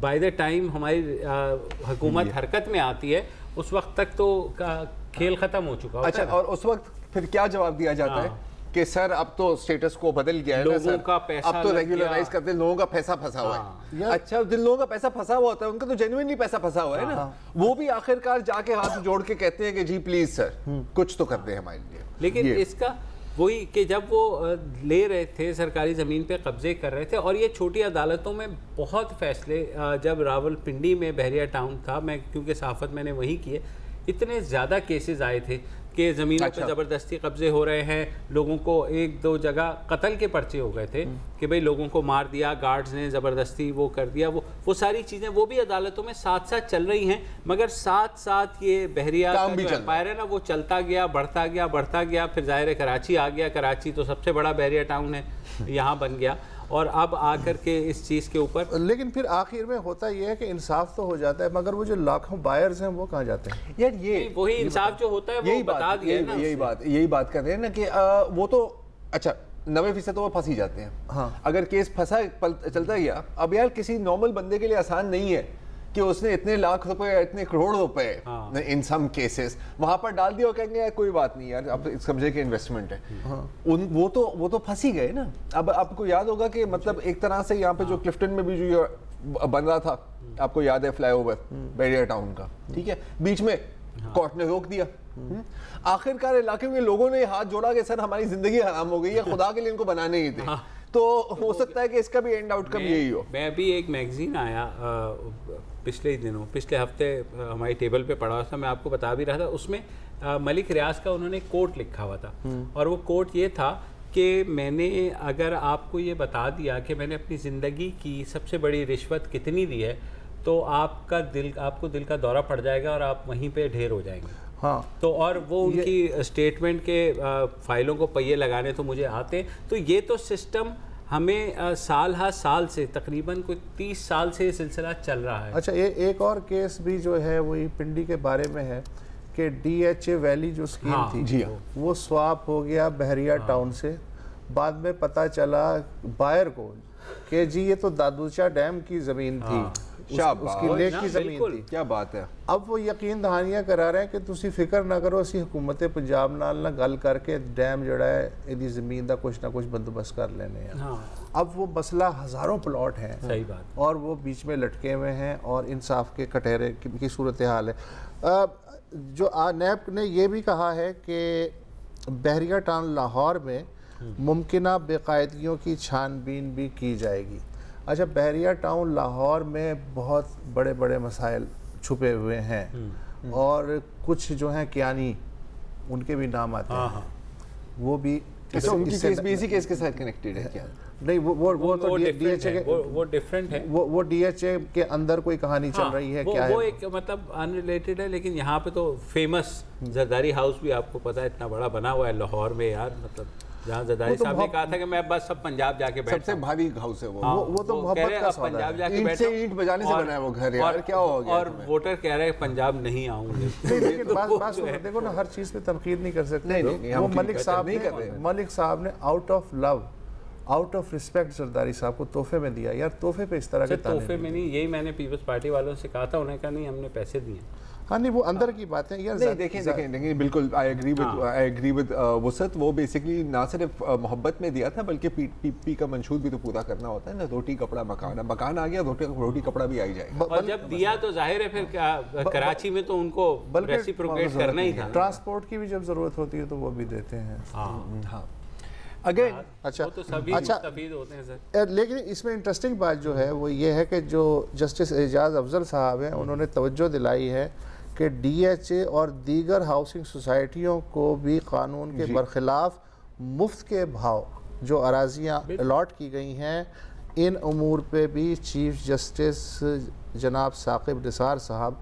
By the time ہماری حکومت حرکت میں آتی ہے اس وقت تک تو کھیل ختم ہو چکا ہوتا ہے. اچھا، اور اس وقت پھر کیا جواب دیا جاتا ہے کہ سر اب تو سٹیٹس کو بدل گیا ہے نا سر، اب تو ریگولرائز کرتے ہیں، لوگوں کا پیسہ پھنسا ہوا ہے. اچھا، جن لوگوں کا پیسہ پھنسا ہوا ہوتا ہے ان کا تو جینوئنلی پیسہ پھنسا ہوا ہے نا، وہ بھی آخرکار جا کے ہاتھ جوڑ کے کہتے ہیں کہ جی پلیز سر کچھ تو کر دیں ہمارے لیے. لیکن اس کا وہی کہ جب وہ لے رہے تھے سرکاری زمین پہ قبضے کر رہے تھے، اور یہ چھوٹی عدالتوں میں بہت فیصلے، جب راولپنڈی میں بحریہ ٹاؤن تھا، میں کیونکہ صحافت میں نے وہیں کیے، اتنے زیادہ کیسز آئے تھے کہ زمینوں پہ زبردستی قبضے ہو رہے ہیں، لوگوں کو 1-2 جگہ قتل کے پرچے ہو گئے تھے کہ بھئی لوگوں کو مار دیا، گارڈز نے زبردستی وہ کر دیا، وہ ساری چیزیں وہ بھی عدالتوں میں ساتھ ساتھ چل رہی ہیں، مگر ساتھ ساتھ یہ بحریہ کا جو امپائر ہے نا وہ چلتا گیا، بڑھتا گیا. پھر ظاہر ہے کراچی آ گیا، کراچی تو سب سے بڑا بحریہ ٹاؤن ہے، یہاں بن گیا، اور اب آ کر کے اس چیز کے اوپر. لیکن پھر آخر میں ہوتا یہ ہے کہ انصاف تو ہو جاتا ہے، مگر وہ جو لاکھوں بائرز ہیں وہ کہاں جاتے ہیں؟ یار یہ وہی انصاف جو ہوتا ہے وہ بتا دیا نا، یہی بات کر رہے ہیں نا کہ وہ تو اچھا 90% تو وہ پھنس ہی جاتے ہیں. اگر کیس پھنسا چلتا گیا، اب یار کسی نارمل بندے کے لیے آسان نہیں ہے کہ اس نے اتنے لاکھ روپے، اتنے کروڑ روپے ان سم کیسز وہاں پر ڈال دیا اور کہیں گے یار کوئی بات نہیں یار، اب سمجھے کہ انویسٹمنٹ ہے. وہ تو پھنس ہی گئے نا. اب آپ کو یاد ہوگا کہ مطلب ایک طرح سے یہاں پہ جو کلفٹن میں بھی جو بن رہا تھا، آپ کو یاد ہے فلائی اوور بحریہ ٹاؤن کا، ٹھیک ہے، بیچ میں کورٹ نے روک دیا. آخرکار علاقے میں لوگوں نے ہاتھ جوڑا کہ سر ہماری زندگی حرام ہو گئی ہے، خدا کے لیے ان کو بنانے ہی تھے. تو ہو سکتا ہے کہ اس کا بھی اینڈ آؤٹ کم یہی ہو. میں ابھی ایک میگزین آیا پچھلے ہفتے ہماری ٹیبل پہ پڑھا تھا، میں آپ کو بتا بھی رہا تھا، اس میں ملک ریاض کا انہوں نے کوٹ لکھا ہوا تھا، اور وہ کوٹ یہ تھا کہ میں نے اگر آپ کو یہ بتا دیا کہ میں نے اپنی زندگی کی سب سے بڑی رشوت کتنی دی ہے تو آپ کو دل کا دورہ پڑ جائے گا اور آپ وہیں پہ ڈھیر ہو جائیں گے. تو اور وہ ان کی اسٹیٹمنٹ کے فائلوں کو پہیے لگانے تو مجھے آتے. تو یہ تو سسٹم ہمیں سال ہر سال سے تقریباً کوئی 30 سال سے یہ سلسلہ چل رہا ہے. اچھا، ایک اور کیس بھی جو ہے وہی پنڈی کے بارے میں ہے کہ DHA ویلی جو اسکیم تھی وہ سواپ ہو گیا بحریہ ٹاؤن سے. بعد میں پتہ چلا بائر کو کہ جی یہ تو دادوچا ڈیم کی زمین تھی، اس کی لیک کی زمین تھی. کیا بات ہے. اب وہ یقین دہانیاں کرا رہے ہیں کہ تسی فکر نہ کرو، اسی حکومت پنجاب نال نہ گل کر کے ڈیم جڑا ہے ایدی زمین دا کچھ نہ کچھ بندوبست کر لینے ہیں. اب وہ مسئلہ ہزاروں پلاٹ ہیں، صحیح بات، اور وہ بیچ میں لٹکے ہوئے ہیں اور انصاف کے کٹہرے کی صورتحال ہے. جو نیب نے یہ بھی کہا ہے کہ بحریہ ٹاؤن لاہور میں ممکنہ بے قاعدگیوں کی چھان بین بھی کی جائے گی. اچھا، بحریہ ٹاؤن لاہور میں بہت بڑے بڑے مسائل چھپے ہوئے ہیں، اور کچھ جو ہیں کیانی ان کے بھی نام آتے ہیں، وہ بھی اسی کیس کے ساتھ کنیکٹڈ ہے کیا؟ نہیں، وہ تو وہ ڈیفرنٹ ہے، وہ DHA کے اندر کوئی کہانی چل رہی ہے کیا ہے، وہ ایک مطلب ان ریلیٹڈ ہے. لیکن یہاں پہ تو فیمس زرداری ہاؤس بھی آپ کو پتا ہے اتنا بڑا بنا ہوا ہے لاہور میں یار، مطلب جہاں زرداری صاحب نے کہا تھا کہ میں بس سب پنجاب جا کے بیٹھتا ہوں. سب سے بھاری ہاؤس ہے وہ تو محبت کا سودا ہے، پنجاب جا کے بیٹھتا ہوں، اینٹ بجانے سے بنا ہے وہ گھر یار، کیا ہو گیا. اور ووٹر کہہ رہے ہیں پنجاب نہیں آؤں گے. لیکن بات دیکھو نا، ہر چیز پہ تنقید نہیں کر سکتے. وہ ملک صاحب نے out of love, out of respect Zardari صاحب کو تحفے میں دیا. یار تحفے پہ اس طرح کے تحفے میں نہیں، یہی میں نے پیپلز پارٹی والوں سے کہا تھا، انہوں نے کہا نہیں ہم نے پیسے دیے. ہاں نہیں، وہ اندر کی باتیں یار. دیکھیں بالکل آئی ایگری ود وسعت. وہ بیسکلی نہ صرف محبت میں دیا تھا بلکہ پی کا منشور بھی تو پورا کرنا ہوتا ہے نا. روٹی کپڑا مکان، مکان آ گیا روٹی کپڑا بھی آئی جائے گا. اور جب دیا تو ظاہر ہے پھر کراچی میں تو ان کو ریسیپروکیٹ کرنا ہی تھا. ٹرانسپورٹ کی بھی جب ضرورت ہوتی ہے تو وہ بھی دیتے ہیں. ہاں اگین اچھا، لیکن اس میں انٹرسٹنگ بات جو ہے وہ یہ ہے کہ جو جسٹس اعجاز افضل صاحب ہیں انہوں نے توجہ دلائی ہے کہ DHA اور دیگر ہاؤسنگ سوسائٹیوں کو بھی قانون کے برخلاف مفت کے بھاؤ جو اراضیاں الاٹ کی گئی ہیں، ان امور پہ بھی چیف جسٹس جناب ثاقب نثار صاحب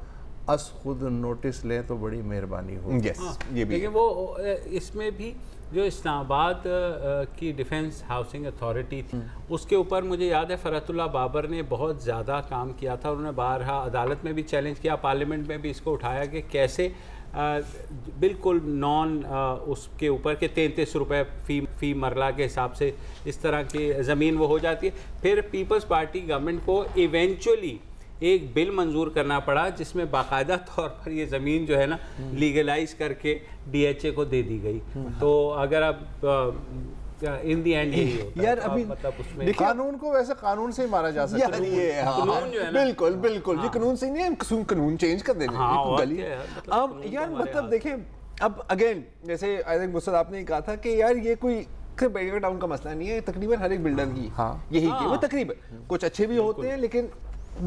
از خود نوٹس لیں تو بڑی مہربانی ہوگی. لیکن وہ اس میں بھی جو اسلام آباد کی ڈیفنس ہاؤسنگ اتھارٹی تھی اس کے اوپر مجھے یاد ہے فرحت اللہ بابر نے بہت زیادہ کام کیا تھا. انہوں نے بارہا عدالت میں بھی چیلنج کیا، پارلیمنٹ میں بھی اس کو اٹھایا کہ کیسے بالکل نان اس کے اوپر کہ 33 روپے فی مرلہ کے حساب سے اس طرح کی زمین وہ ہو جاتی ہے. پھر پیپلز پارٹی گورنمنٹ کو ایونچولی ایک بل منظور کرنا پڑا جس میں باقاعدہ طور پر یہ زمین جو ہے نا لیگلائز کر کے ڈی ایچ اے کو دے دی گئی. تو اگر اب ان دی اینڈ یہی ہوتا یار ابھی مطلب اس میں قانون کو ویسے قانون سے ہی مارا جا سکتا ہے. بالکل بالکل یہ قانون سے نہیں, قانون چینج کر دینے یار. مطلب دیکھیں اب اگین جیسے آئی تھنک مستد آپ نے کہا تھا کہ یار یہ کوئی بیریئر ٹاؤن کا مسئلہ نہیں ہے, تقریباً ہر ایک بلڈر کی یہی کہ وہ تقریباً کچھ اچھے بھی ہوتے ہیں لیکن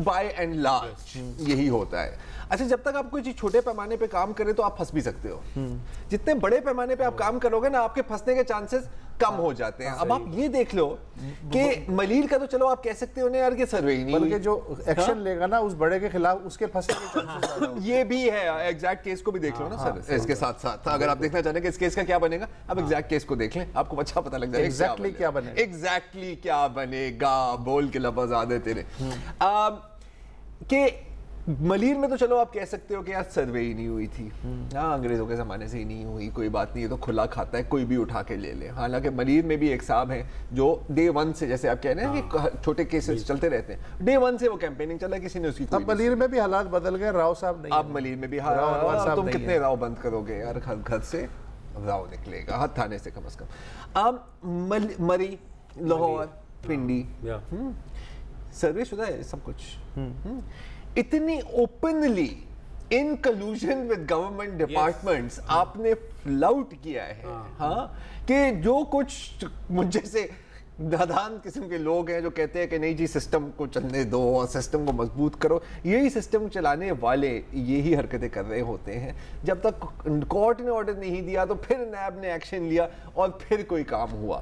بائی اینڈ لارج یہی ہوتا ہے. اچھا جب تک آپ کوئی چیز چھوٹے پیمانے پہ کام کریں تو آپ پھنس بھی سکتے ہو, جتنے بڑے پیمانے پہ آپ کام کرو گے نا آپ کے پھنسنے کے چانسز کم ہو جاتے ہیں. اب آپ یہ دیکھ لو کہ ملیل کا تو چلو آپ کہہ سکتے ہو یار کہ سروے ہی نہیں, بلکہ جو ایکشن لے گا نا اس بڑے کے خلاف اس کے پھنسنے کے چانسز یہ بھی ہے. ایگزیکٹ کیس کو بھی دیکھ لو نا سر اس کے ساتھ ساتھ, اگر آپ دیکھنا چاہتے ہیں کہ اس کیس کا کیا بنے گا آپ ایگزیکٹ کیس کو دیکھ لیں, آپ کو اچھا پتہ لگ جائے ایگزیکٹلی کیا بنے گا. ایگزیکٹلی کیا بنے گا بول کے لفظ آدھے تیرے کہ ملیر میں تو چلو آپ کہہ سکتے ہو کہ یار سروے ہی نہیں ہوئی تھی, ہاں انگریزوں کے زمانے سے ہی نہیں ہوئی, کوئی بات نہیں, یہ تو کھلا کھاتا ہے کوئی بھی اٹھا کے لے لے. حالانکہ ملیر میں بھی ایک صاحب ہیں جو ڈے ون سے, جیسے آپ کہہ رہے ہیں کہ چھوٹے کیسز چلتے رہتے ہیں, ڈے ون سے وہ کیمپیننگ چلا, کسی نے اس کی. اب ملیر میں بھی حالات بدل گئے, راؤ صاحب نہیں, اب ملیر میں بھی تم کتنے راؤ بند کرو گے یار, گھر سے راؤ نکلے گا ہاتھ تھانے سے کم از کم. اب مری, لاہور, پنڈی سروے شدہ ہے سب کچھ, اتنی openly in collusion with government departments آپ نے فلاؤٹ کیا ہے ہاں, کہ جو کچھ مجھے سے نادان قسم کے لوگ ہیں جو کہتے ہیں کہ نہیں جی سسٹم کو چلنے دو اور سسٹم کو مضبوط کرو, یہی سسٹم چلانے والے یہی حرکتیں کر رہے ہوتے ہیں. جب تک کورٹ نے آرڈر نہیں دیا تو پھر نیب نے ایکشن لیا اور پھر کوئی کام ہوا.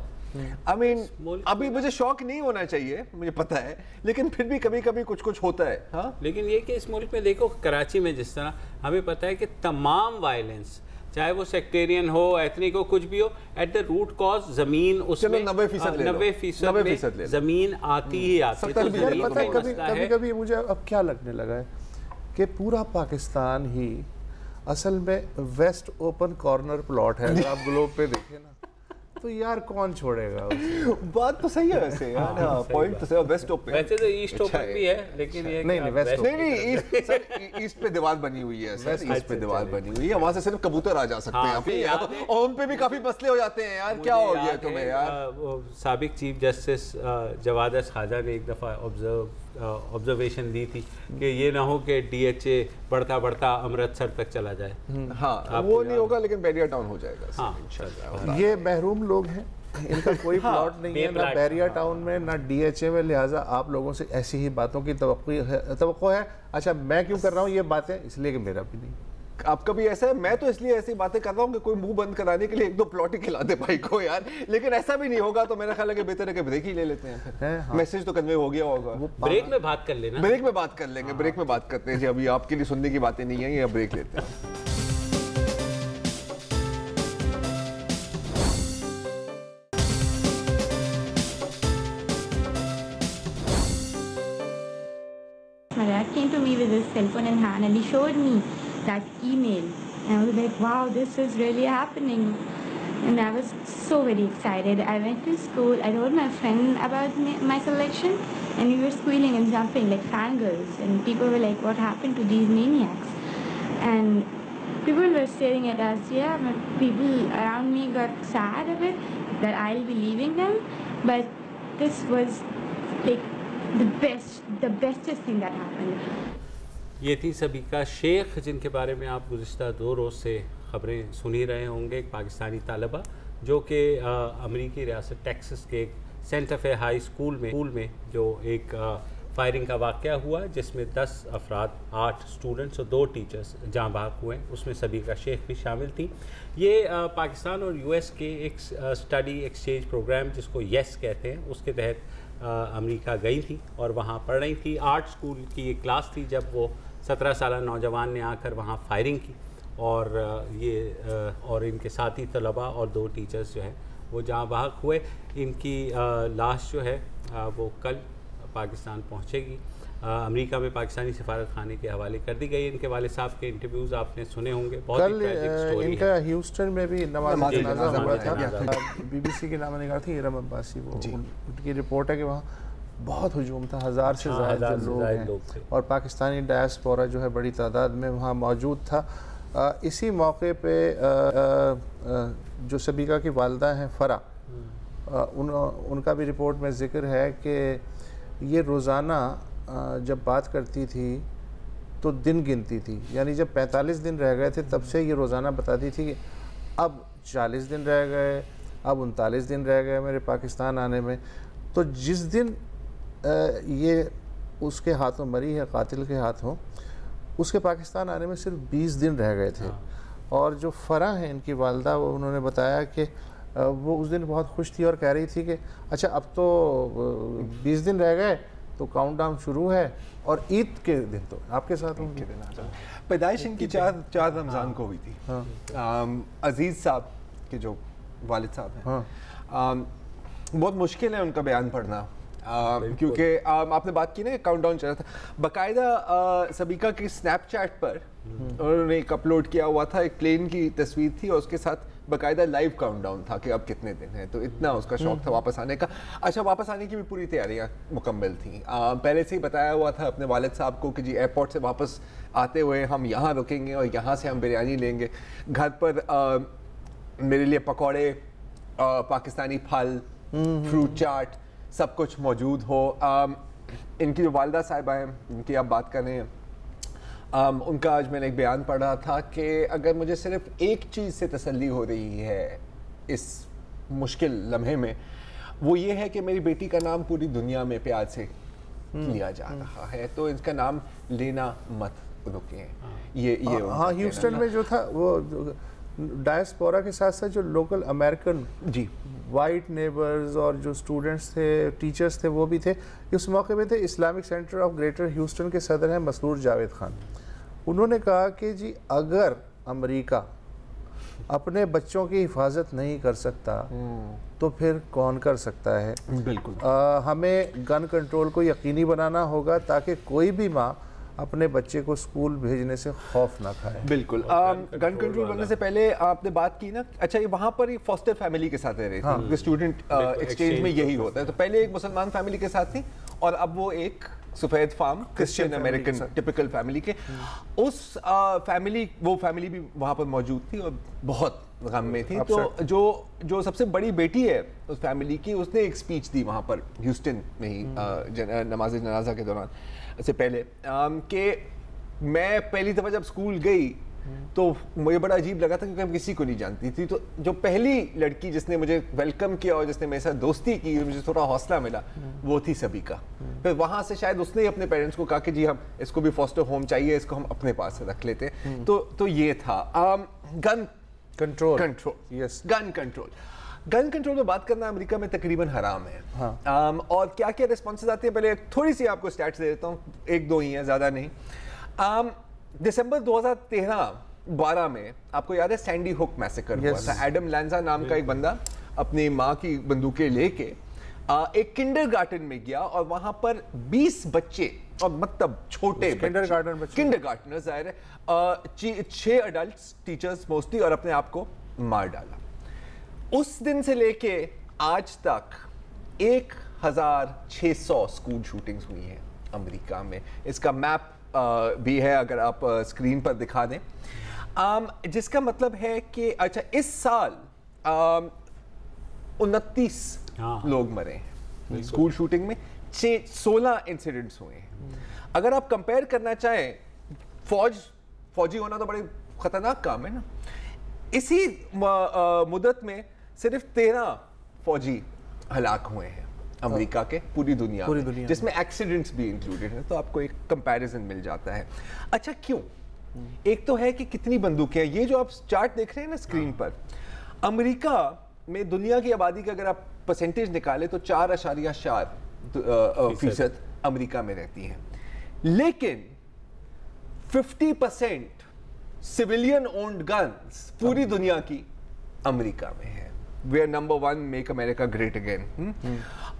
I mean, ابھی مجھے شوق نہیں ہونا چاہیے مجھے پتا ہے, لیکن پھر بھی کبھی کبھی کچھ ہوتا ہے. ہاں لیکن یہ کہ اس ملک میں دیکھو کراچی میں جس طرح ہمیں پتا ہے کہ تمام وائلنس چاہے وہ سیکٹیرین ہو, ایتھنک ہو, کچھ بھی ہو, ایٹ دا روٹ کاز زمین اس میں 90% زمین آتی ہی آتی ہے. کبھی کبھی مجھے اب کیا لگنے لگا ہے کہ پورا پاکستان ہی اصل میں ویسٹ اوپن کارنر پلاٹ ہے. اگر آپ گلوب پہ دیکھیں نا تو یار کون چھوڑے گا اسے. بات تو صحیح ہے ویسے یار, پوائنٹ تو صحیح ہے. ویسٹ اوپن ویسے تو ایسٹ اوپن بھی ہے لیکن یہ نہیں ویسٹ نہیں ایسٹ پہ دیوار بنی ہوئی ہے سر, ایسٹ پہ دیوار بنی ہوئی ہے, وہاں سے صرف کبوتر آ جا سکتے ہیں, اور ان پہ بھی کافی مسئلے ہو جاتے ہیں یار. کیا ہو گیا تمہیں یار. سابق چیف جسٹس جواد خواجہ نے ایک دفعہ آبزرویشن دی تھی کہ یہ نہ ہو کہ ڈی ایچ اے بڑھتا بڑھتا امرتسر تک چلا جائے. ہاں وہ نہیں ہوگا لیکن بیریا ٹاؤن ہو جائے گا. یہ محروم لوگ ہیں, ان کا کوئی پلاٹ نہیں ہے نہ بیریا ٹاؤن میں نہ ڈی ایچ اے میں, لہٰذا آپ لوگوں سے ایسی ہی باتوں کی توقع ہے. اچھا میں کیوں کر رہا ہوں یہ باتیں, اس لیے کہ میرا بھی نہیں. آپ کا بھی ایسا ہے, میں تو اس لیے ایسی باتیں کر رہا ہوں کہ کوئی منہ بند کرانے کے لیے ایک دو پلاٹ ہی کھلا دے بھائی کو یار, لیکن ایسا بھی نہیں ہوگا تو میرا خیال ہے کہ بہتر ہے کہ بریک ہی لے لیتے ہیں. میسج تو کنوے ہو گیا ہوگا, بریک میں بات کر لینا, بریک میں بات کر لیں گے, بریک میں بات کرتے ہیں جی. ابھی آپ کے لیے سننے کی باتیں نہیں ہیں, یہ بریک لیتے ہیں. My dad came to me with his cell phone in hand and he showed me that email and I was like, wow, this is really happening. And I was so very excited. I went to school, I told my friend about my selection and we were squealing and jumping like fangirls, and people were like, what happened to these maniacs? And people were staring at us. Yeah, but people around me got sad a bit that I'll be leaving them, but this was like the bestest thing that happened. یہ تھی سبیکہ شیخ جن کے بارے میں آپ گزشتہ 2 روز سے خبریں سنی رہے ہوں گے. ایک پاکستانی طالبہ جو کہ امریکی ریاست ٹیکسس کے ایک سینٹر فے ہائی اسکول میں جو ایک فائرنگ کا واقعہ ہوا جس میں 10 افراد 8 اسٹوڈنٹس اور 2 ٹیچرز جاں بحق ہوئے, اس میں سبیکہ شیخ بھی شامل تھیں. یہ پاکستان اور یو ایس کے ایک اسٹڈی ایکسچینج پروگرام جس کو یس کہتے ہیں اس کے تحت امریکہ گئی تھی اور وہاں پڑھ رہی تھی. آرٹ اسکول کی ایک کلاس تھی جب وہ 17 سالہ نوجوان نے آ کر وہاں فائرنگ کی اور اور ان کے ساتھی طلباء اور 2 ٹیچرز جو ہیں وہ جاں بحق ہوئے. ان کی لاش جو ہے وہ کل پاکستان پہنچے گی. امریکہ میں پاکستانی سفارت خانے کے حوالے کر دی گئی. ان کے والد صاحب کے انٹرویوز آپ نے سنے ہوں گے, بہت ان کا ہیوسٹن میں بھی نماز جنازہ ہوا تھا. بی بی سی کی نامہ نگار تھی ارم عباسی, وہ ان کی رپورٹ ہے کہ وہاں بہت ہجوم تھا, 1000 سے زائد لوگ ہیں, اور پاکستانی ڈائسپورا جو ہے بڑی تعداد میں وہاں موجود تھا. اسی موقع پہ جو سبیکہ کی والدہ ہیں فرا, ان کا بھی رپورٹ میں ذکر ہے کہ یہ روزانہ جب بات کرتی تھی تو دن گنتی تھی, یعنی جب 45 دن رہ گئے تھے تب سے یہ روزانہ بتاتی تھی کہ اب 40 دن رہ گئے, اب 39 دن رہ گئے میرے پاکستان آنے میں. تو جس دن یہ اس کے ہاتھوں مری ہے, قاتل کے ہاتھوں, اس کے پاکستان آنے میں صرف 20 دن رہ گئے تھے. اور جو فرا ہیں ان کی والدہ, وہ انہوں نے بتایا کہ وہ اس دن بہت خوش تھی اور کہہ رہی تھی کہ اچھا اب تو 20 دن رہ گئے تو کاؤنٹ ڈاؤن شروع ہے, اور عید کے دن تو آپ کے ساتھ ہوں گے. پیدائش ان کی 4 رمضان کو ہوئی تھی. عزیز صاحب کے جو والد صاحب ہیں, بہت مشکل ہے ان کا بیان پڑھنا, کیونکہ آپ نے بات کی نا کاؤنٹ ڈاؤن چل رہا تھا. باقاعدہ سبیکہ کی سنیپ چیٹ پر انہوں نے ایک اپلوڈ کیا ہوا تھا, ایک پلین کی تصویر تھی اور اس کے ساتھ باقاعدہ لائیو کاؤنٹ ڈاؤن تھا کہ اب کتنے دن ہیں. تو اتنا اس کا شوق تھا واپس آنے کا. اچھا, واپس آنے کی بھی پوری تیاریاں مکمل تھیں. پہلے سے ہی بتایا ہوا تھا اپنے والد صاحب کو کہ جی ایئرپورٹ سے واپس آتے ہوئے ہم یہاں رکیں گے اور یہاں سے ہم بریانی لیں گے. گھر پر میرے لیے پکوڑے, پاکستانی پھل, فروٹ چاٹ, سب کچھ موجود ہو. ان کی جو والدہ صاحبہ ہیں ان کی آپ بات کر رہے ہیں, ان کا آج میں نے ایک بیان پڑھا تھا کہ اگر مجھے صرف ایک چیز سے تسلی ہو رہی ہے اس مشکل لمحے میں, وہ یہ ہے کہ میری بیٹی کا نام پوری دنیا میں پیار سے لیا جا رہا ہے, تو اس کا نام لینا مت رکیں. یہ ہاں, ہیوسٹن میں جو تھا وہ ڈائسپورا کے ساتھ ساتھ جو لوکل امریکن جی وائٹ نیبرز اور جو اسٹوڈنٹس تھے, ٹیچرز تھے, وہ بھی تھے. اس موقع پہ تھے Islamic centre of greater Houston کے صدر ہیں مسرور جاوید خان. انہوں نے کہا کہ جی اگر امریکہ اپنے بچوں کی حفاظت نہیں کر سکتا تو پھر کون کر سکتا ہے. بالکل, ہمیں گن کنٹرول کو یقینی بنانا ہوگا تاکہ کوئی بھی ماں اپنے بچے کو اسکول بھیجنے سے خوف نہ کھائے. بالکل, گن کنٹرول کرنے سے پہلے آپ نے بات کی نا, اچھا یہ وہاں پر ایک فاسٹر فیملی کے ساتھ رہ رہی تھی, اسٹوڈنٹ ایکسچینج میں یہی ہوتا ہے. تو پہلے ایک مسلمان فیملی کے ساتھ تھی اور اب وہ ایک سفید form Christian American typical family کے. اس فیملی, وہ فیملی بھی وہاں پر موجود تھی اور بہت غم میں تھی. تو جو سب سے بڑی بیٹی ہے اس فیملی کی, اس نے ایک اسپیچ دی وہاں پر ہیوسٹن میں ہی نماز جنازہ کے دوران سے پہلے, کہ میں پہلی دفعہ جب اسکول گئی تو مجھے بڑا عجیب لگا تھا کیونکہ میں کسی کو نہیں جانتی تھی. تو جو پہلی لڑکی جس نے مجھے ویلکم کیا اور جس نے میرے ساتھ دوستی کی, مجھے تھوڑا حوصلہ ملا, وہ تھی سبیکہ. پھر وہاں سے شاید اس نے اپنے پیرنٹس کو کہا کہ جی ہم اس کو بھی فاسٹر ہوم چاہیے, اس کو ہم اپنے پاس رکھ لیتے. تو یہ تھا گن کنٹرول. گن کنٹرول میں بات کرنا امریکہ میں تقریباً حرام ہے. اور کیا کیا ریسپانسز آتے ہیں, پہلے تھوڑی سی آپ کو اسٹیٹس دے دیتا ہوں, 1-2 ہی ہیں, زیادہ نہیں. دسمبر 2013-12 میں آپ کو یاد ہے سینڈی ہوک میسیکر ہوا تھا. ایڈم لینزا نام کا ایک بندہ اپنی ماں کی بندوقیں لے کے ایک کنڈر گارٹن میں گیا اور وہاں پر 20 بچے, اور مطلب چھوٹے کنڈر گارٹنر ظاہر ہے, 6 ایڈلٹس, ٹیچرز موسٹلی, اور اپنے آپ کو مار ڈالا. اس دن سے لے کے آج تک 1600 اسکول شوٹنگز ہوئی ہیں امریکہ میں. اس کا میپ بھی ہے اگر آپ اسکرین پر دکھا دیں, جس کا مطلب ہے کہ اچھا اس سال 29 لوگ مرے ہیں اسکول شوٹنگ میں, 16 انسیڈنٹس ہوئے ہیں. اگر آپ کمپیئر کرنا چاہیں, فوجی ہونا تو بڑے خطرناک کام ہے نا. اسی مدت میں صرف 13 فوجی ہلاک ہوئے ہیں امریکہ کے پوری دنیا میں, جس میں ایکسیڈنٹس بھی انکلوڈیڈ ہیں. تو آپ کو ایک کمپیریزن مل جاتا ہے. اچھا کیوں؟ ایک تو ہے کہ کتنی بندوقیں ہیں. یہ جو آپ چارٹ دیکھ رہے ہیں نا اسکرین پر, امریکہ میں دنیا کی آبادی کا اگر آپ پرسنٹیج نکالیں تو 4.4% امریکہ میں رہتی ہیں, لیکن 50% سویلین اونڈ گنز پوری دنیا کی امریکہ میں ہے. We are number 1, make America great again.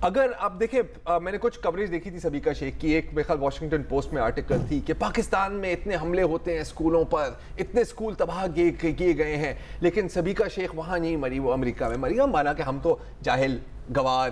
اگر آپ دیکھیں, میں نے کچھ کوریج دیکھی تھی سبیکہ شیخ کی, ایک میرے خیال واشنگٹن پوسٹ میں آرٹیکل تھی کہ پاکستان میں اتنے حملے ہوتے ہیں اسکولوں پر, اتنے اسکول تباہ کیے گئے ہیں, لیکن سبیکہ شیخ وہاں نہیں مری, وہ امریکہ میں مری. مانا کہ ہم تو جاہل, گوار,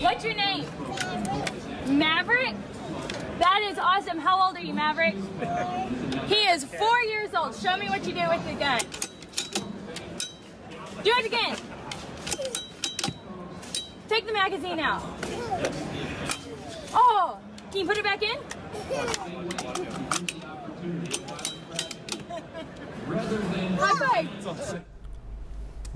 What's your name? Maverick? That is awesome. How old are you, Maverick? He is 4 years old. Show me what you do with the gun. Do it again. Take the magazine out. Oh, can you put it back in? High five.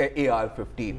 AR-15।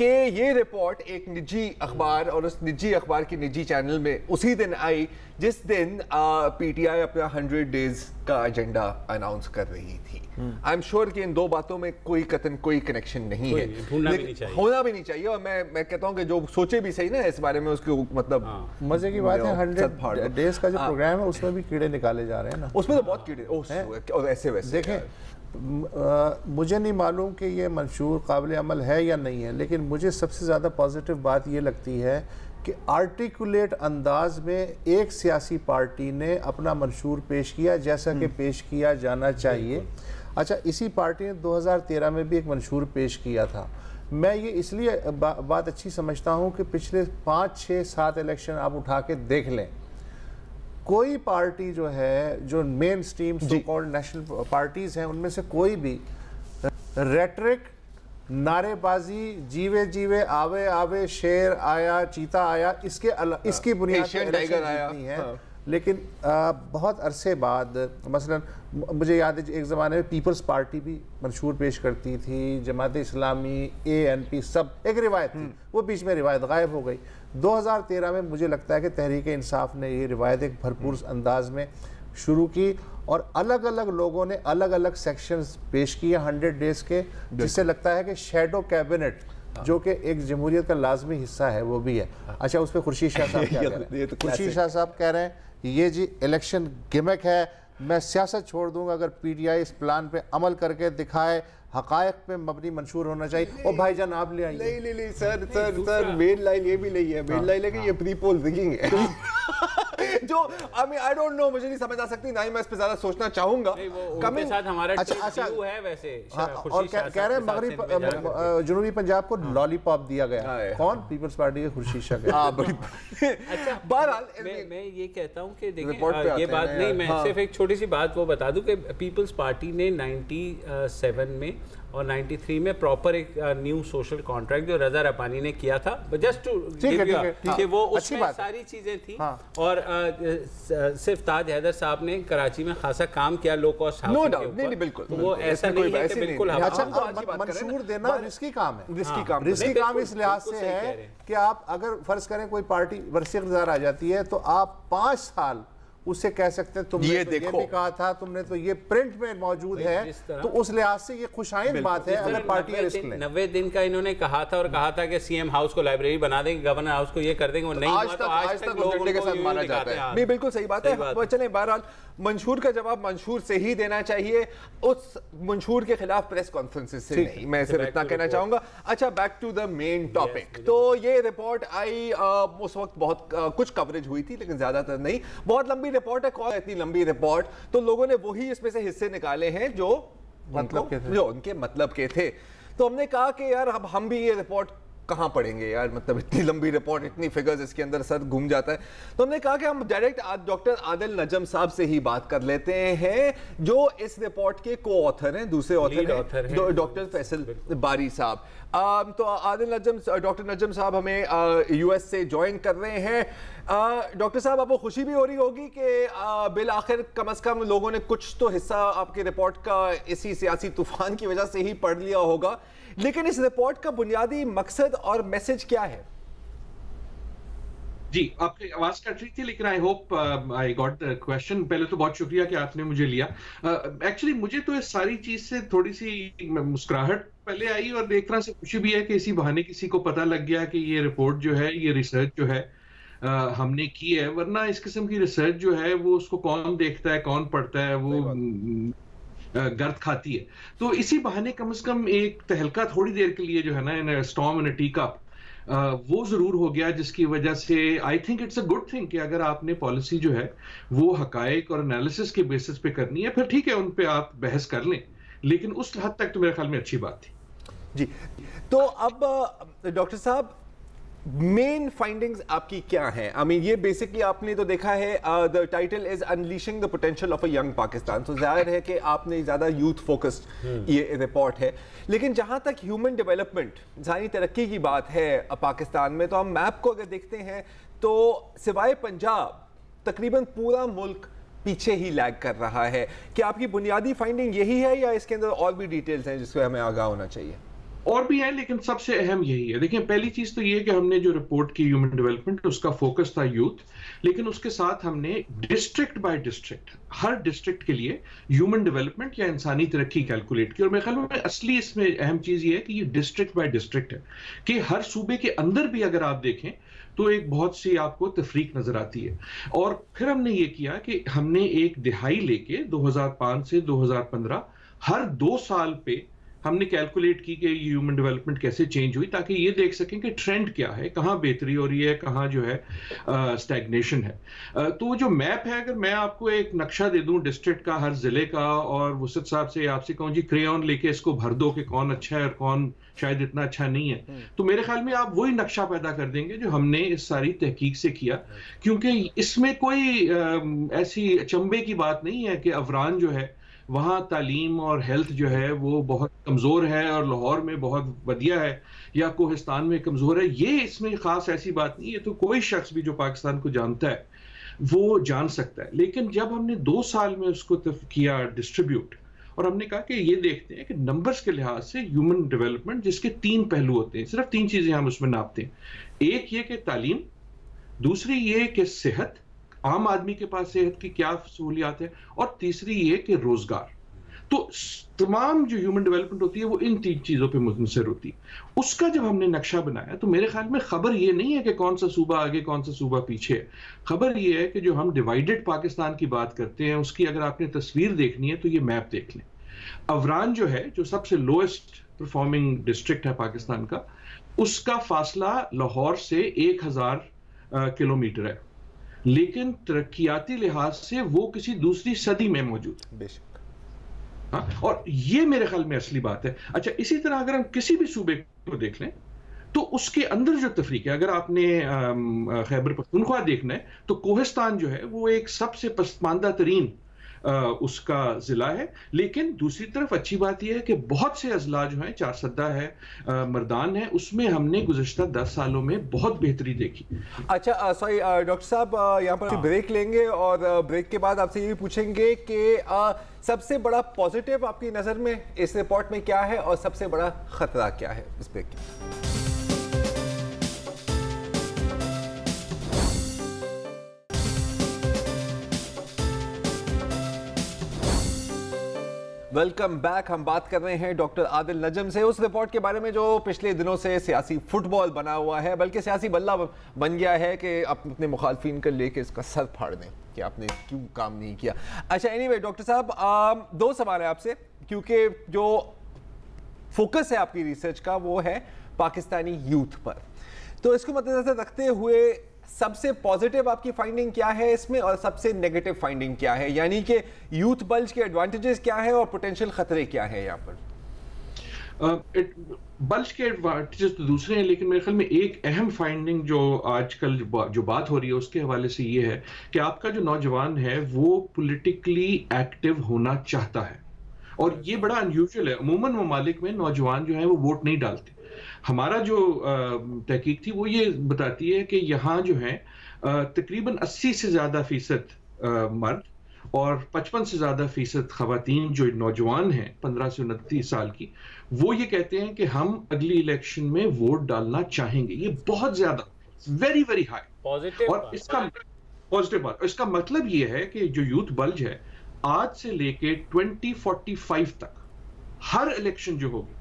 کہ یہ report ایک نجی اخبار اور اس نجی اخبار کی نجی چینل میں اسی دن آئی جس دن پی ٹی آئی اپنا 100 days کا ایجنڈا اناؤنس کر رہی تھی. آئی ایم شیور کہ ان دو باتوں میں کوئی قطعاً کوئی کنیکشن نہیں ہے, ہونا بھی نہیں چاہیے. اور میں کہتا ہوں کہ جو سوچے بھی صحیح نا اس بارے میں, اس کے مطلب مزے کی بات ہے 100 days کا جو پروگرام ہے اس میں بھی کیڑے نکالے جا رہے ہیں نا, اس میں تو بہت کیڑے اور ایسے ویسے. دیکھیں مجھے نہیں معلوم کہ یہ منشور قابل عمل ہے یا نہیں ہے, لیکن مجھے سب سے زیادہ پازیٹیو بات یہ لگتی ہے کہ آرٹیکولیٹ انداز میں ایک سیاسی پارٹی نے اپنا منشور پیش کیا جیسا کہ پیش کیا جانا چاہیے. اچھا, اسی پارٹی نے 2013 میں بھی ایک منشور پیش کیا تھا. میں یہ اس لیے بات اچھی سمجھتا ہوں کہ پچھلے 5, 6, 7 الیکشن آپ اٹھا کے دیکھ لیں, کوئی پارٹی جو ہے جو mainstream so called national parties ہیں ان میں سے کوئی بھی ریٹرک, نعرے بازی, جیوے جیوے, آوے آوے, شیر آیا, چیتا آیا, اس کی بنیاد پر الیکشن جیتنی ہے. لیکن بہت عرصے بعد مثلا مجھے یاد ہے ایک زمانے میں پیپلز پارٹی بھی منشور پیش کرتی تھی, جماعت اسلامی, ANP, سب ایک روایت تھی, وہ بیچ میں روایت غائب ہو گئی. 2013 میں مجھے لگتا ہے کہ تحریک انصاف نے یہ روایت ایک بھرپور انداز میں شروع کی اور الگ الگ لوگوں نے الگ الگ سیکشنز پیش کیے 100 days کے, جس سے لگتا ہے کہ شیڈو کیبنٹ جو کہ ایک جمہوریت کا لازمی حصہ ہے وہ بھی ہے. اچھا, اس پہ خورشید شاہ صاحب کیا کہہ رہے ہیں؟ خورشید شاہ صاحب کہہ رہے ہیں یہ جی الیکشن گمک ہے, میں سیاست چھوڑ دوں گا اگر P T I us plan پہ عمل کر کے دکھائے, حقائق پہ مبنی منشور ہونا چاہیے. او بھائی جان آپ لے آئیے. نہیں سر مین لائن یہ بھی نہیں ہے, مین لائن ہے کہ یہ پری پول رگنگ ہے جو I don't know, مجھے نہیں سمجھ آ سکتی, نہ ہی میں اس پہ زیادہ سوچنا چاہوں گا. کمی ساتھ ہمارا ٹیو ہے ویسے, اور کہہ رہے ہیں مغرب جنوبی پنجاب کو لالی پاپ دیا گیا. کون؟ پیپلز پارٹی کے خورشید شاہ. بہرحال میں یہ کہتا ہوں کہ دیکھیں یہ بات نہیں, میں صرف ایک چھوٹی سی بات وہ بتا دوں کہ پیپلز پارٹی نے 97 میں اور 93 میں پراپر ایک نیو سوشل کانٹریکٹ جو رضا ربانی نے کیا تھا, جسٹ ٹو کہ وہ اس میں ساری چیزیں تھیں, اور صرف تاج حیدر صاحب نے کراچی میں خاصا کام کیا لو کاسٹ ہاؤسنگ کے اوپر. بالکل وہ ایسا نہیں ہے کہ بالکل منشور دینا رسکی کام ہے. رسکی کام اس لحاظ سے ہے کہ آپ اگر فرض کریں کوئی پارٹی ورثی اقتدار آ جاتی ہے تو آپ 5 سال اس سے کہہ سکتے ہیں تم نے تو یہ بھی کہا تھا, تم نے تو یہ پرنٹ میں موجود ہے, تو اس لحاظ سے یہ خوشائند بات ہے اگر پارٹی رسک لیں. 90 دن کا انہوں نے کہا تھا اور کہا تھا کہ سی ایم ہاؤس کو لائبریری بنا دیں گے, گورنر ہاؤس کو یہ کر دیں گے, وہ نہیں ہوا تو آج تک لوگوں کے ساتھ مانا جاتا ہے. نہیں بالکل صحیح بات ہے. چلیں بہرحال منشور کا جواب منشور سے ہی دینا چاہیے, اس منشور کے خلاف پریس کانفرنسز سے نہیں, میں صرف اتنا کہنا چاہوں گا. اچھا, back to the main topic. تو یہ رپورٹ آئی, اس وقت بہت کچھ کوریج ہوئی تھی لیکن زیادہ تر نہیں. بہت لمبی رپورٹ ہے, کون اتنی لمبی رپورٹ, تو لوگوں نے وہی اس میں سے حصے نکالے ہیں جو ان کے مطلب کے تھے. تو ہم نے کہا کہ یار اب ہم بھی یہ رپورٹ کہاں پڑھیں گے یار, مطلب اتنی لمبی رپورٹ, اتنی فگرز, اس کے اندر سر گھوم جاتا ہے. تو ہم نے کہا کہ ہم ڈائریکٹ ڈاکٹر عادل نجم صاحب سے ہی بات کر لیتے ہیں جو اس رپورٹ کے کو آتھر ہیں, دوسرے آتھر ہیں ڈاکٹر فیصل باری صاحب. تو ڈاکٹر نجم صاحب ہمیں US سے جوائن کر رہے ہیں. ڈاکٹر صاحب, آپ کو خوشی بھی ہو رہی ہوگی کہ بالآخر کم از کم لوگوں نے کچھ تو حصہ آپ کے رپورٹ کا اسی سیاسی طوفان کی وجہ سے ہی پڑھ لیا ہوگا, لیکن اس رپورٹ کا بنیادی مقصد اور میسج کیا ہے؟ جی, آپ کی آواز کٹ رہی تھی لیکن I hope I got the question. پہلے تو بہت شکریہ کہ آپ نے مجھے لیا. ایکچولی مجھے تو اس ساری چیز سے تھوڑی سی مسکراہٹ پہلے آئی, اور ایک طرح سے خوشی بھی ہے کہ اسی بہانے کسی کو پتہ لگ گیا کہ یہ رپورٹ جو ہے, یہ ریسرچ جو ہے ہم نے کی ہے. ورنہ اس قسم کی ریسرچ جو ہے وہ اس کو کون دیکھتا ہے, کون پڑھتا ہے, وہ گرد کھاتی ہے. تو اسی بہانے کم از کم ایک تہلکہ تھوڑی دیر کے لیے جو ہے نا, storm in a teacup, وہ ضرور ہو گیا, جس کی وجہ سے I think it's a good thing کہ اگر آپ نے پالیسی جو ہے وہ حقائق اور انالیسس کے بیسس پہ کرنی ہے, پھر ٹھیک ہے ان پہ آپ بحث کر لیں, لیکن اس حد تک تو میرے خیال میں اچھی بات تھی. جی, تو اب ڈاکٹر صاحب مین فائنڈنگز آپ کی کیا ہیں؟ یہ بیسکلی آپ نے تو دیکھا ہے, the title is unleashing the potential of a young Pakistan. تو ظاہر ہے کہ آپ نے زیادہ یوتھ فوکسڈ یہ رپورٹ ہے, لیکن جہاں تک ہیومن ڈیولپمنٹ, انسانی ترقی کی بات ہے پاکستان میں, تو ہم میپ کو اگر دیکھتے ہیں تو سوائے پنجاب تقریباً پورا ملک پیچھے ہی لیگ کر رہا ہے. کیا آپ کی بنیادی فائنڈنگ یہی ہے یا اس کے اندر اور بھی ڈیٹیلز ہیں جس سے ہمیں آگاہ ہونا چاہیے؟ اور بھی ہیں لیکن سب سے اہم یہی ہے. دیکھیں پہلی چیز تو یہ کہ ہم نے جو رپورٹ کی ہیومن ڈیولپمنٹ اس کا فوکس تھا یوتھ, لیکن اس کے ساتھ ہم نے district by district Hare district کے لیے ہیومن ڈیولپمنٹ یا انسانی ترقی کیلکولیٹ کی. اور میرے خیال میں اصلی اس میں اہم چیز یہ ہے کہ یہ ڈسٹرکٹ بائی ڈسٹرکٹ ہے کہ ہر صوبے کے اندر بھی اگر آپ دیکھیں تو ایک بہت سی آپ کو تفریق نظر آتی ہے. اور پھر ہم نے یہ کیا کہ ہم نے ایک دہائی لے کے 2005 سے 2015 ہر 2 سال پہ ہم نے کیلکولیٹ کی کہ ہیومن ڈیولپمنٹ کیسے چینج ہوئی, تاکہ یہ دیکھ سکیں کہ ٹرینڈ کیا ہے, کہاں بہتری ہو رہی ہے, کہاں جو ہے اسٹیگنیشن ہے. تو جو میپ ہے, اگر میں آپ کو ایک نقشہ دے دوں ڈسٹرکٹ کا, ہر ضلع کا, اور وسط صاحب سے آپ سے کہوں جی کریون لے کے اس کو بھر دو کہ کون اچھا ہے اور کون شاید اتنا اچھا نہیں ہے, تو میرے خیال میں آپ وہی نقشہ پیدا کر دیں گے جو ہم نے اس ساری تحقیق سے کیا. کیونکہ اس میں کوئی ایسی اچنبے کی بات نہیں ہے کہ افران جو ہے وہاں تعلیم اور ہیلتھ جو ہے وہ بہت کمزور ہے اور لاہور میں بہت ودیا ہے یا کوہستان میں کمزور ہے. یہ اس میں خاص ایسی بات نہیں ہے, تو کوئی شخص بھی جو پاکستان کو جانتا ہے وہ جان سکتا ہے. لیکن جب ہم نے 2 سال میں اس کو کیا ڈسٹریبیوٹ, اور ہم نے کہا کہ یہ دیکھتے ہیں کہ نمبرز کے لحاظ سے ہیومن ڈیولپمنٹ جس کے 3 پہلو ہوتے ہیں, صرف 3 چیزیں ہم اس میں ناپتے ہیں. ایک یہ کہ تعلیم, دوسری یہ کہ صحت, عام آدمی کے پاس صحت کی کیا سہولیات ہیں, اور تیسری یہ کہ روزگار. تو تمام جو ہیومن ڈیولپمنٹ ہوتی ہے وہ ان 3 چیزوں پہ منحصر ہوتی ہے. اس کا جب ہم نے نقشہ بنایا تو میرے خیال میں خبر یہ نہیں ہے کہ کون سا صوبہ آگے کون سا صوبہ پیچھے ہے. خبر یہ ہے کہ جو ہم ڈیوائیڈڈ پاکستان کی بات کرتے ہیں اس کی اگر آپ نے تصویر دیکھنی ہے تو یہ میپ دیکھ لیں. افران جو ہے جو سب سے لوئسٹ پرفارمنگ ڈسٹرکٹ ہے پاکستان کا, اس کا فاصلہ لاہور سے 1000 کلومیٹر ہے, لیکن ترقیاتی لحاظ سے وہ کسی دوسری صدی میں موجود ہے. ہاں, اور یہ میرے خیال میں اصلی بات ہے. اچھا, اسی طرح اگر ہم کسی بھی صوبے کو دیکھ لیں تو اس کے اندر جو تفریق ہے, اگر آپ نے خیبر پختونخوا دیکھنا ہے تو کوہستان جو ہے وہ ایک سب سے پسماندہ ترین اس کا ضلع ہے. لیکن دوسری طرف اچھی بات یہ ہے کہ بہت سے اضلاع جو ہیں, 4 سدہ ہے, مردان ہے, اس میں ہم نے گزشتہ 10 سالوں میں بہت بہتری دیکھی. اچھا سوری ڈاکٹر صاحب, یہاں پر بریک لیں گے اور بریک کے بعد آپ سے یہ بھی پوچھیں گے کہ سب سے بڑا پازیٹیو آپ کی نظر میں اس رپورٹ میں کیا ہے اور سب سے بڑا خطرہ کیا ہے اس بریک کے. Welcome back. ہم بات کر رہے ہیں ڈاکٹر عادل نجم سے اس رپورٹ کے بارے میں جو پچھلے دنوں سے سیاسی فٹ بال بنا ہوا ہے, بلکہ سیاسی بلہ بن گیا ہے کہ اپنے مخالفین کو لے کے اس کا سر پھاڑ دیں کہ آپ نے کیوں کام نہیں کیا. اچھا اینی وے ڈاکٹر صاحب, 2 سوال ہیں آپ سے, کیونکہ جو فوکس ہے آپ کی ریسرچ کا وہ ہے پاکستانی یوتھ پر. تو اس کو مد نظر رکھتے ہوئے سب سے پازیٹیو آپ کی فائنڈنگ کیا ہے اس میں, اور سب سے نیگیٹو فائنڈنگ کیا ہے, یعنی کہ یوتھ بلج کے ایڈوانٹیجز کیا ہے اور پوٹینشیل خطرے کیا ہے یہاں پر؟ بلج کے ایڈوانٹیجز تو دوسرے ہیں, لیکن میرے خیال میں ایک اہم فائنڈنگ جو آج کل جو بات ہو رہی ہے اس کے حوالے سے یہ ہے کہ آپ کا جو نوجوان ہے وہ پولیٹیکلی ایکٹیو ہونا چاہتا ہے, اور یہ بڑا انیوژل ہے. عموماً ممالک میں نوجوان جو ہیں وہ ووٹ نہیں ڈالتے. ہمارا جو تحقیق تھی وہ یہ بتاتی ہے کہ یہاں جو ہے تقریباً 80 سے زیادہ فیصد مرد اور 55 سے زیادہ فیصد خواتین جو نوجوان ہیں 15 سے 29 سال کی, وہ یہ کہتے ہیں کہ ہم اگلی الیکشن میں ووٹ ڈالنا چاہیں گے. یہ بہت زیادہ ویری ویری ہائی, اور اس کا پازیٹیو بات, اس کا مطلب یہ ہے کہ جو یوتھ بلج ہے آج سے لے کے 2045 تک ہر الیکشن جو ہوگی,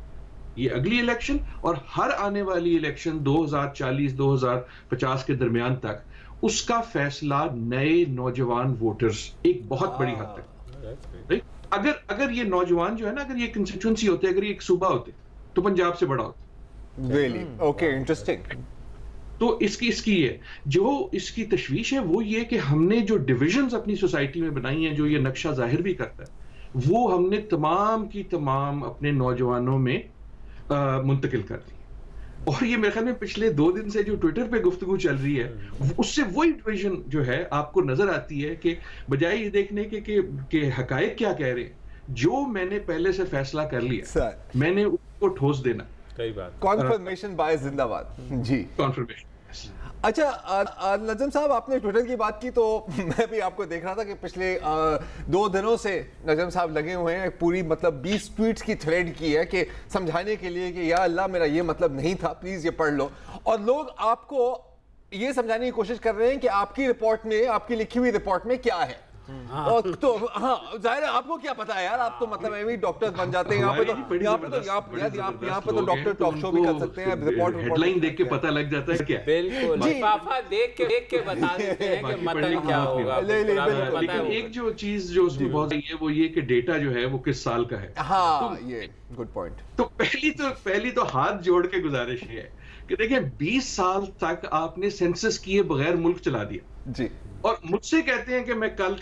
یہ اگلی الیکشن اور ہر آنے والی الیکشن 2040-2050 کے درمیان تک, اس کا فیصلہ نئے نوجوان ووٹرز ایک بہت بڑی حد تک. اگر یہ نوجوان جو ہے نا, اگر یہ کنسٹیچوئنسی ہوتے, اگر یہ ایک صوبہ ہوتے تو پنجاب سے بڑا ہوتا. Really okay, interesting. تو اس کی یہ جو اس کی تشویش ہے وہ یہ کہ ہم نے جو ڈویژنز اپنی سوسائٹی میں بنائی ہیں, جو یہ نقشہ ظاہر بھی کرتا ہے, وہ ہم نے تمام کی تمام اپنے نوجوانوں میں منتقل کر دی. اور یہ میرے خیال میں پچھلے 2 دن سے جو ٹویٹر پہ گفتگو چل رہی ہے اس سے وہی ڈویژن جو ہے آپ کو نظر آتی ہے کہ بجائے یہ دیکھنے کے کہ حقائق کیا کہہ رہے ہیں, جو میں نے پہلے سے فیصلہ کر لیا میں نے اس کو ٹھوس دینا. کانفرمیشن بائز زندہ باد. جی, کانفرمیشن. اچھا نجم صاحب آپ نے ٹویٹر کی بات کی تو میں بھی آپ کو دیکھ رہا تھا کہ پچھلے 2 دنوں سے نجم صاحب لگے ہوئے ہیں پوری مطلب 20 ٹویٹس کی تھریڈ کی ہے کہ سمجھانے کے لیے کہ یا اللہ میرا یہ مطلب نہیں تھا پلیز یہ پڑھ لو, اور لوگ آپ کو یہ سمجھانے کی کوشش کر رہے ہیں کہ آپ کی رپورٹ میں, آپ کی لکھی ہوئی رپورٹ میں کیا ہے. تو ہاں ظاہر ہے آپ کو کیا پتا ہے یار, آپ تو مطلب ایویں ڈاکٹر بن جاتے ہیں, یہاں پہ تو ڈاکٹر ٹاک شو بھی کر سکتے ہیں, رپورٹ ہیڈ لائن دیکھ کے پتہ لگ جاتا ہے کیا. بالکل لفافہ دیکھ کے بتا دیتے ہیں کہ مطلب کیا ہوگا. لیکن ایک جو چیز جو اس میں بہت ہے وہ یہ کہ ڈیٹا جو ہے وہ کس سال کا ہے. ہاں یہ گڈ پوائنٹ. تو پہلی تو ہاتھ جوڑ کے گزارش یہ ہے کہ دیکھیں 20 سال تک آپ نے سینسس کیے بغیر ملک چلا دیا جی, اور مجھ سے کہتے ہیں کہ میں کل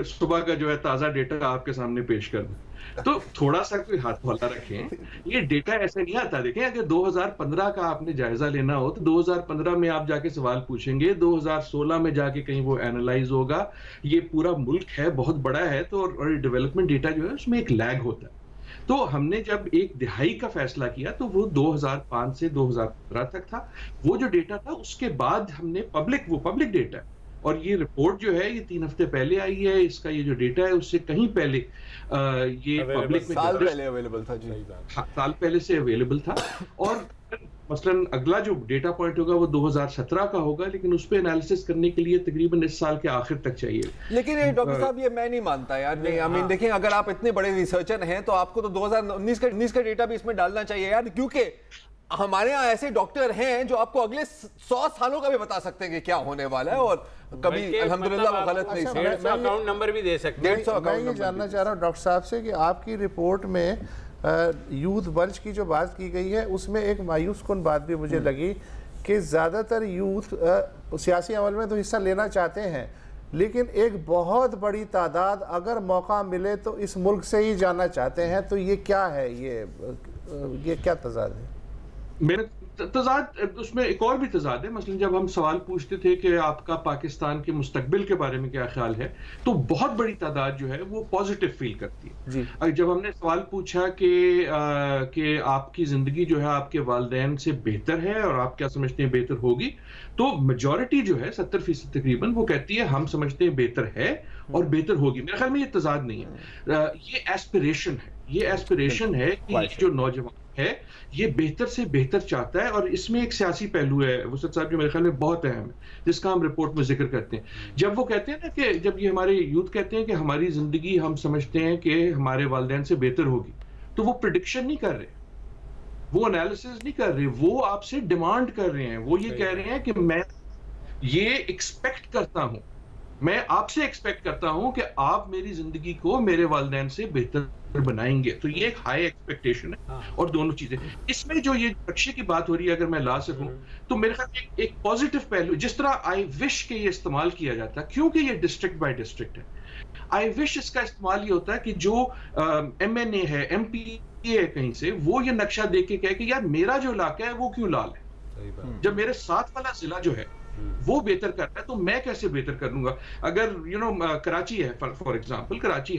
صبح کا جو ہے تازہ ڈیٹا آپ کے سامنے پیش کر دوں. تو تھوڑا سا کوئی ہاتھ والا رکھیں, یہ ڈیٹا ایسے نہیں آتا. دیکھیں اگر 2015 کا آپ نے جائزہ لینا ہو تو 2015 میں آپ جا کے سوال پوچھیں گے, 2016 میں جا کے کہیں وہ اینالائز ہوگا. یہ پورا ملک ہے, بہت بڑا ہے, تو ڈیولپمنٹ ڈیٹا جو ہے اس میں ایک لیگ ہوتا ہے. تو ہم نے جب 1 دہائی کا فیصلہ کیا تو وہ 2005 سے 2015 تک تھا. وہ جو ڈیٹا تھا اس کے بعد ہم نے پبلک ڈیٹا, اور یہ رپورٹ جو ہے یہ 3 ہفتے پہلے آئی ہے. اس کا یہ جو ڈیٹا ہے اس سے کہیں پہلے یہ پبلک میں سال پہلے اویلیبل تھا جی, سال پہلے سے اویلیبل تھا. اور مثلا اگلا جو ڈیٹا پوائنٹ ہوگا وہ 2017 کا ہوگا, لیکن اس پہ انالیسس کرنے کے لیے تقریباً اس سال کے آخر تک چاہیے. لیکن ڈاکٹر صاحب یہ میں نہیں مانتا یار. نہیں دیکھیں اگر آپ اتنے بڑے ریسرچر ہیں تو آپ کو تو 2019 کا ڈیٹا بھی اس میں ڈالنا چاہیے یار, کیونکہ ہمارے ہاں ایسے ڈاکٹر ہیں جو آپ کو اگلے 100 سالوں کا بھی بتا سکتے ہیں کہ کیا ہونے والا ہے, اور کبھی الحمدللہ وہ غلط نہیں. میں اکاؤنٹ نمبر بھی دے سکتے ہیں. میں یہ جاننا چاہ رہا ہوں ڈاکٹر صاحب سے کہ آپ کی رپورٹ میں یوتھ بلج کی جو بات کی گئی ہے اس میں ایک مایوس کن بات بھی مجھے لگی کہ زیادہ تر یوتھ سیاسی عمل میں تو حصہ لینا چاہتے ہیں, لیکن ایک بہت بڑی تعداد اگر موقع ملے تو اس ملک سے ہی جانا چاہتے ہیں. تو یہ کیا ہے, یہ کیا تضاد ہے؟ میرا تضاد اس میں ایک اور بھی تضاد ہے. مثلا جب ہم سوال پوچھتے تھے کہ آپ کا پاکستان کے مستقبل کے بارے میں کیا خیال ہے, تو بہت بڑی تعداد جو ہے وہ پازیٹیو فیل کرتی ہے. جب ہم نے سوال پوچھا کہ آپ کی زندگی جو ہے آپ کے والدین سے بہتر ہے اور آپ کیا سمجھتے ہیں بہتر ہوگی, تو میجورٹی جو ہے 70% تقریباً وہ کہتی ہے ہم سمجھتے ہیں بہتر ہے اور بہتر ہوگی. میرے خیال میں یہ تضاد نہیں ہے, یہ ایسپریشن ہے. یہ ایسپریشن ہے کہ جو نوجوان ہے یہ بہتر سے بہتر چاہتا ہے, اور اس میں ایک سیاسی پہلو ہے وسعت صاحب جو میرے خیال میں بہت اہم ہے, جس کا ہم رپورٹ میں ذکر کرتے ہیں. جب وہ کہتے ہیں نا کہ جب یہ ہمارے یوتھ کہتے ہیں کہ ہماری زندگی ہم سمجھتے ہیں کہ ہمارے والدین سے بہتر ہوگی, تو وہ پریڈکشن نہیں کر رہے, وہ انالیسس نہیں کر رہے, وہ آپ سے ڈیمانڈ کر رہے ہیں. وہ یہ کہہ رہے ہیں کہ میں یہ ایکسپیکٹ کرتا ہوں, میں آپ سے ایکسپیکٹ کرتا ہوں کہ آپ میری زندگی کو میرے والدین سے بہتر بنائیں گے. تو یہ ایک ہائی ایکسپیکٹیشن ہے, اور دونوں چیزیں اس میں جو یہ نقشے کی بات ہو رہی ہے اگر میں لا سکوں تو میرے خیال میں ایک پازیٹیو پہلو, جس طرح آئی وش کہ یہ استعمال کیا جاتا کیونکہ یہ ڈسٹرکٹ بائی ڈسٹرکٹ ہے. آئی وش اس کا استعمال یہ ہوتا ہے کہ جو ایم این اے ہے, ایم پی ہے کہیں سے, وہ یہ نقشہ دیکھ کے کہے کہ یار میرا جو علاقہ ہے وہ کیوں لال ہے, جب میرے ساتھ والا ضلع جو ہے وہ بہتر کر رہا ہے تو میں کیسے بہتر کروں گا. اگر کراچی ہے for example, Karachi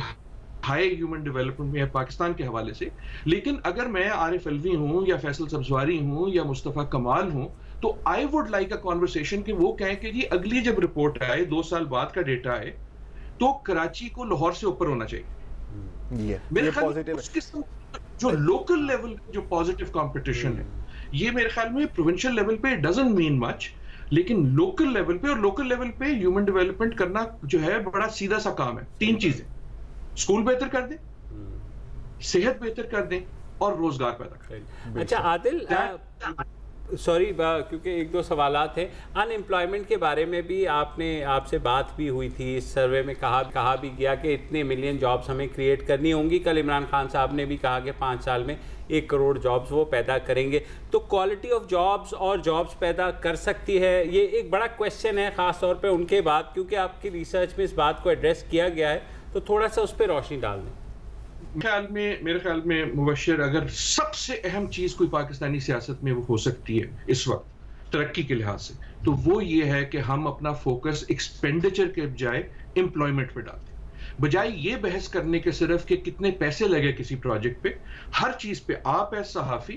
high human development میں ہے پاکستان کے حوالے سے, لیکن اگر میں عارف الوی ہوں یا فیصل سبزواری ہوں یا مصطفیٰ کمال ہوں, تو I would like a conversation کہ وہ کہیں کہ جی اگلی جب رپورٹ آئے 2 سال بعد کا ڈیٹا ہے تو کراچی کو لاہور سے اوپر ہونا چاہیے. میرے خیال میں اس قسم جو لوکل لیول جو پازیٹیو کمپٹیشن ہے, یہ میرے خیال میں پروونشل لیول پہ ڈزنٹ مین مچ, لیکن لوکل لیول پہ, اور لوکل لیول پہ ہیومن ڈیولپمنٹ کرنا جو ہے بڑا سیدھا سا کام ہے. 3 چیزیں, اسکول بہتر کر دیں, صحت بہتر کر دیں, اور روزگار پیدا کر دیں. اچھا عادل, سوری کیونکہ 1-2 سوالات ہیں. ان امپلائمنٹ کے بارے میں بھی آپ سے بات بھی ہوئی تھی, اس سروے میں کہا بھی گیا کہ اتنے ملین جابز ہمیں کریٹ کرنی ہوں گی. کل عمران خان صاحب نے بھی کہا کہ 5 سال میں 1 کروڑ جابز وہ پیدا کریں گے. تو کوالٹی آف جابز اور جابز پیدا کر سکتی ہے, یہ ایک بڑا کویشچن ہے خاص طور پہ ان کے بعد, کیونکہ آپ کی ریسرچ میں اس بات کو ایڈریس کیا گیا ہے, تو تھوڑا سا اس پہ روشنی ڈال دیں. میرے خیال میں مبشر, اگر سب سے اہم چیز کوئی پاکستانی سیاست میں وہ ہو سکتی ہے اس وقت ترقی کے لحاظ سے, تو وہ یہ ہے کہ ہم اپنا فوکس ایکسپینڈیچر کے بجائے امپلائمنٹ پہ ڈالتے ہیں. بجائے یہ بحث کرنے کے صرف کہ کتنے پیسے لگے کسی پروجیکٹ پہ, ہر چیز پہ آپ ایز صحافی